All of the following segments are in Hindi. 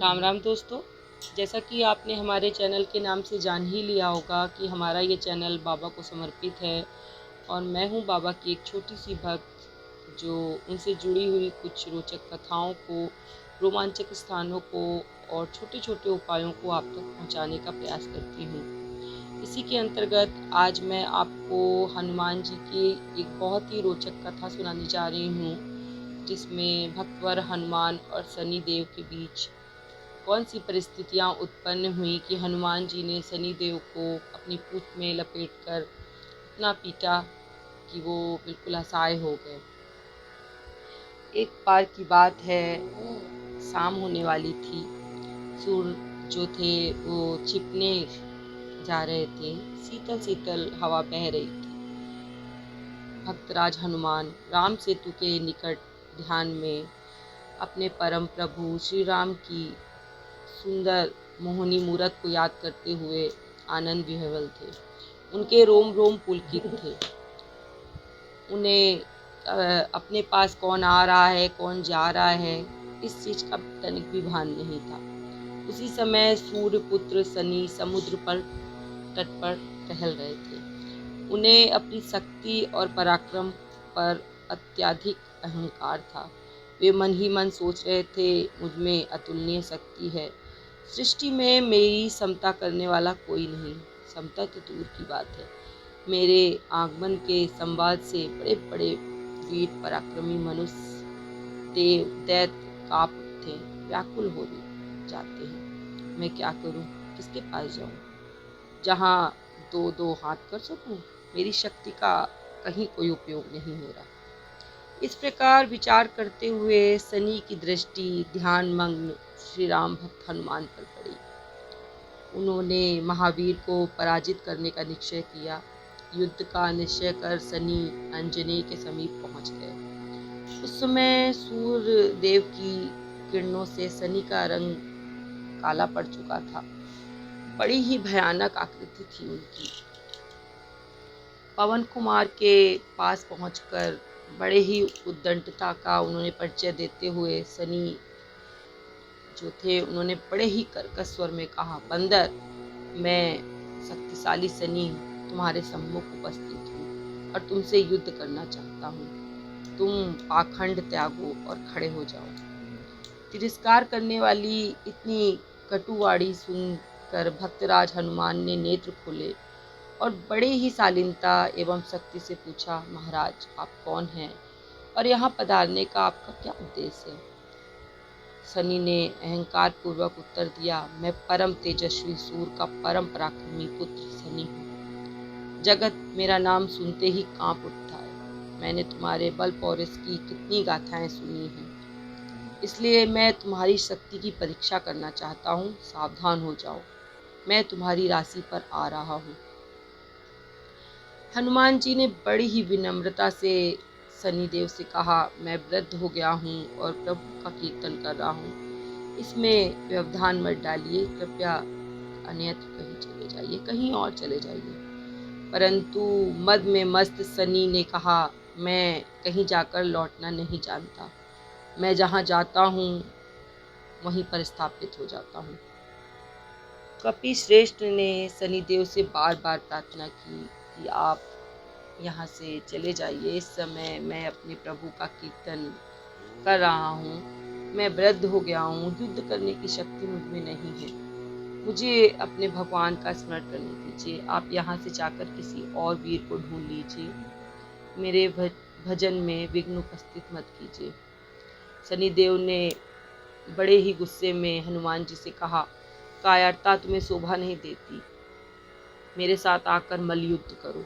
राम राम दोस्तों। जैसा कि आपने हमारे चैनल के नाम से जान ही लिया होगा कि हमारा ये चैनल बाबा को समर्पित है और मैं हूँ बाबा की एक छोटी सी भक्त जो उनसे जुड़ी हुई कुछ रोचक कथाओं को, रोमांचक स्थानों को और छोटे छोटे उपायों को आप तक पहुँचाने का प्रयास करती हूँ। इसी के अंतर्गत आज मैं आपको हनुमान जी की एक बहुत ही रोचक कथा सुनाने जा रही हूँ, जिसमें भक्तवर हनुमान और शनि देव के बीच कौन सी परिस्थितियाँ उत्पन्न हुई कि हनुमान जी ने शनि देव को अपनी पूंछ में लपेटकर इतना पीटा कि वो बिल्कुल असहाय हो गए। एक बार की बात है, शाम होने वाली थी। सूर्य जो थे वो छिपने जा रहे थे। शीतल शीतल हवा बह रही थी। भक्तराज हनुमान राम सेतु के निकट ध्यान में अपने परम प्रभु श्री राम की सुंदर मोहनी मूरत को याद करते हुए आनंद विह्वल थे। उनके रोम रोम पुलकित थे। उन्हें अपने पास कौन आ रहा है, कौन जा रहा है, इस चीज का तनिक भी भान नहीं था। उसी समय सूर्य पुत्र शनि समुद्र पर तट पर टहल रहे थे। उन्हें अपनी शक्ति और पराक्रम पर अत्यधिक अहंकार था। वे मन ही मन सोच रहे थे, मुझ में अतुलनीय शक्ति है। सृष्टि में मेरी समता करने वाला कोई नहीं। समता तो दूर की बात है, मेरे आगमन के संवाद से बड़े बड़े वीर पराक्रमी मनुष्य, देव दैत्य कांप उठते, व्याकुल हो जाते हैं। मैं क्या करूं, किसके पास जाऊं जहां दो दो हाथ कर सकूं? मेरी शक्ति का कहीं कोई उपयोग नहीं हो रहा। इस प्रकार विचार करते हुए शनि की दृष्टि ध्यानमग्न श्री राम भक्त हनुमान पर पड़ी। उन्होंने महावीर को पराजित करने का निश्चय किया। युद्ध का निश्चय कर शनि अंजनी के समीप पहुंच गए। उस समय सूर्य देव की किरणों से शनि का रंग काला पड़ चुका था। बड़ी ही भयानक आकृति थी उनकी। पवन कुमार के पास पहुंचकर बड़े ही उद्दंडता का उन्होंने परिचय देते हुए शनि जो थे, उन्होंने बड़े ही कर्कश स्वर में कहा, बंदर, मैं शक्तिशाली शनि तुम्हारे सम्मुख उपस्थित हूँ और तुमसे युद्ध करना चाहता हूँ। तुम पाखंड त्यागो और खड़े हो जाओ। तिरस्कार करने वाली इतनी कटुवाणी सुनकर भक्तराज हनुमान ने नेत्र खोले और बड़े ही शालीनता एवं शक्ति से पूछा, महाराज, आप कौन हैं और यहाँ पधारने का आपका क्या उद्देश्य है? शनि ने अहंकार पूर्वक उत्तर दिया, मैं परम तेजस्वी सूर्य का परम पराक्रमी पुत्र शनि हूँ। जगत मेरा नाम सुनते ही कांप उठता है। मैंने तुम्हारे बल पौरुष की कितनी गाथाएं सुनी हैं, इसलिए मैं तुम्हारी शक्ति की परीक्षा करना चाहता हूँ। सावधान हो जाओ, मैं तुम्हारी राशि पर आ रहा हूँ। हनुमान जी ने बड़ी ही विनम्रता से शनिदेव से कहा, मैं वृद्ध हो गया हूँ और प्रभु का कीर्तन कर रहा हूँ, इसमें व्यवधान मत डालिए। कृपया अन्यत्र कहीं चले जाइए, कहीं और चले जाइए। परंतु मद में मस्त शनि ने कहा, मैं कहीं जाकर लौटना नहीं जानता। मैं जहाँ जाता हूँ वहीं पर स्थापित हो जाता हूँ। कपि श्रेष्ठ ने शनिदेव से बार बार प्रार्थना की कि आप यहाँ से चले जाइए। इस समय मैं अपने प्रभु का कीर्तन कर रहा हूँ। मैं वृद्ध हो गया हूँ, युद्ध करने की शक्ति मुझ में नहीं है। मुझे अपने भगवान का स्मरण करने दीजिए। आप यहाँ से जाकर किसी और वीर को ढूंढ लीजिए। मेरे भजन में विघ्न उपस्थित मत कीजिए। शनिदेव ने बड़े ही गुस्से में हनुमान जी से कहा, कायरता तुम्हें शोभा नहीं देती। मेरे साथ आकर मल्लयुद्ध करो।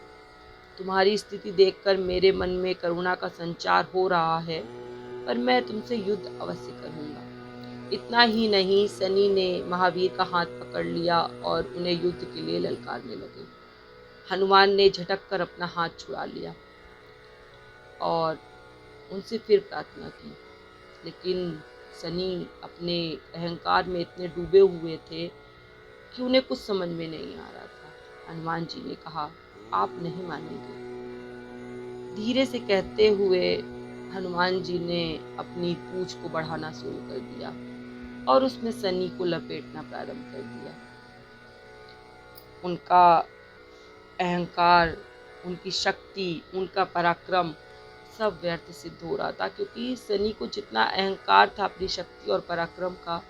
तुम्हारी स्थिति देखकर मेरे मन में करुणा का संचार हो रहा है, पर मैं तुमसे युद्ध अवश्य करूंगा। इतना ही नहीं, शनि ने महावीर का हाथ पकड़ लिया और उन्हें युद्ध के लिए ललकारने लगे। हनुमान ने झटक कर अपना हाथ छुड़ा लिया और उनसे फिर प्रार्थना की, लेकिन शनि अपने अहंकार में इतने डूबे हुए थे कि उन्हें कुछ समझ में नहीं आ रहा था। हनुमान जी ने कहा, आप नहीं मानेंगे। धीरे से कहते हुए हनुमान जी ने अपनी पूंछ को बढ़ाना शुरू कर दिया। और उसमें सनी को लपेटना प्रारंभ कर दिया। उनका अहंकार, उनकी शक्ति, उनका पराक्रम सब व्यर्थ सिद्ध हो रहा था, क्योंकि सनी को जितना अहंकार था अपनी शक्ति और पराक्रम का,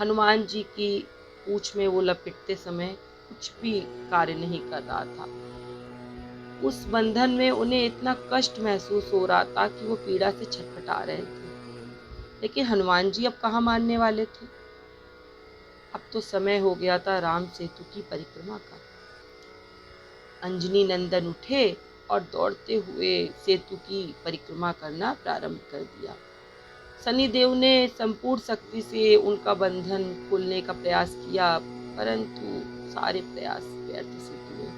हनुमान जी की पूंछ में वो लपेटते समय कुछ भी कार्य नहीं कर रहा था। उस बंधन में उन्हें इतना कष्ट महसूस हो रहा था कि वो पीड़ा से छटपटा रहे थे। लेकिन हनुमान जी अब कहाँ मानने वाले थे। अब तो समय हो गया था राम सेतु की परिक्रमा का। अंजनी नंदन उठे और दौड़ते हुए सेतु की परिक्रमा करना प्रारंभ कर दिया। शनिदेव ने संपूर्ण शक्ति से उनका बंधन खोलने का प्रयास किया, परंतु सारे प्रयास व्यर्थ सिद्ध हुए।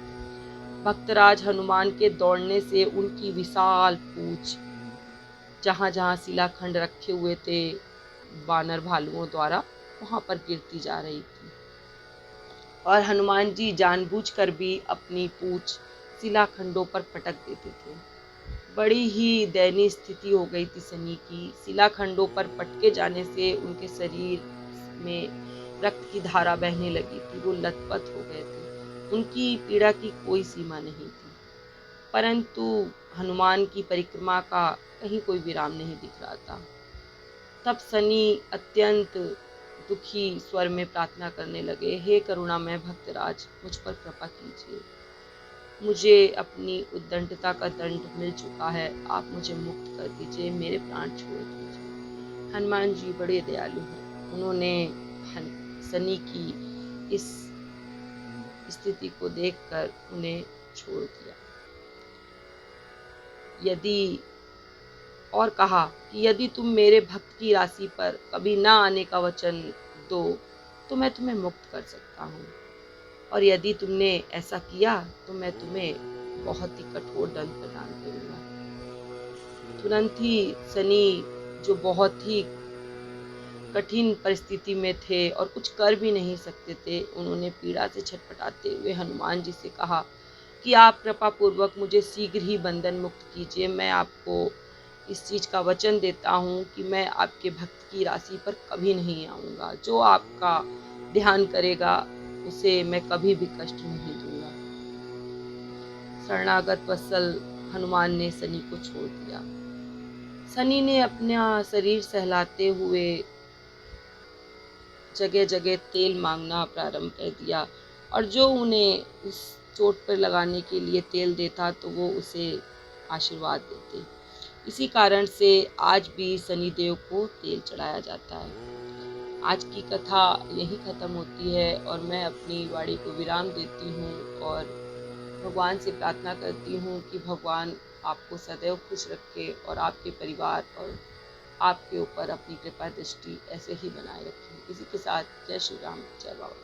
भक्तराज हनुमान के दौड़ने से उनकी विशाल पूंछ, जहां जहां शिलाखंड रखे हुए थे वानर भालुओं द्वारा, वहां पर गिरती जा रही थी। और हनुमान जी जानबूझकर भी अपनी पूंछ शिलाखंडों पर पटक देते थे। बड़ी ही दयनीय स्थिति हो गई थी सनी की। शिलाखंडों पर पटके जाने से उनके शरीर में रक्त की धारा बहने लगी थी। वो लथपथ हो गए थे। उनकी पीड़ा की कोई सीमा नहीं थी, परंतु हनुमान की परिक्रमा का कहीं कोई विराम नहीं दिख रहा था। तब सनी अत्यंत दुखी स्वर में प्रार्थना करने लगे, हे करुणामय भक्तराज, मुझ पर कृपा कीजिए। मुझे अपनी उद्दंडता का दंड मिल चुका है, आप मुझे मुक्त कर दीजिए, मेरे प्राण छोड़ दीजिए। हनुमान जी बड़े दयालु हैं। उन्होंने सनी की इस स्थिति को देखकर उन्हें छोड़ दिया। और कहा कि यदि तुम मेरे भक्त की राशि पर कभी ना आने का वचन दो तो मैं तुम्हें मुक्त कर सकता हूँ, और यदि तुमने ऐसा किया तो मैं तुम्हें बहुत ही कठोर दंड प्रदान करूँगा। तुरंत ही सनी, जो बहुत ही कठिन परिस्थिति में थे और कुछ कर भी नहीं सकते थे, उन्होंने पीड़ा से छटपटाते हुए हनुमान जी से कहा कि आप कृपा पूर्वक मुझे शीघ्र ही बंधन मुक्त कीजिए। मैं आपको इस चीज़ का वचन देता हूँ कि मैं आपके भक्त की राशि पर कभी नहीं आऊँगा। जो आपका ध्यान करेगा उसे मैं कभी भी कष्ट नहीं दूंगा। शरणागत वत्सल हनुमान ने सनी को छोड़ दिया। सनी ने अपना शरीर सहलाते हुए जगह जगह तेल मांगना प्रारंभ कर दिया, और जो उन्हें उस चोट पर लगाने के लिए तेल देता तो वो उसे आशीर्वाद देते। इसी कारण से आज भी शनिदेव को तेल चढ़ाया जाता है। आज की कथा यही खत्म होती है और मैं अपनी वाणी को विराम देती हूँ और भगवान से प्रार्थना करती हूँ कि भगवान आपको सदैव खुश रखे और आपके परिवार और आपके ऊपर अपनी कृपा दृष्टि ऐसे ही बनाए रखें। इसी के साथ जय श्री राम, जय बाबा।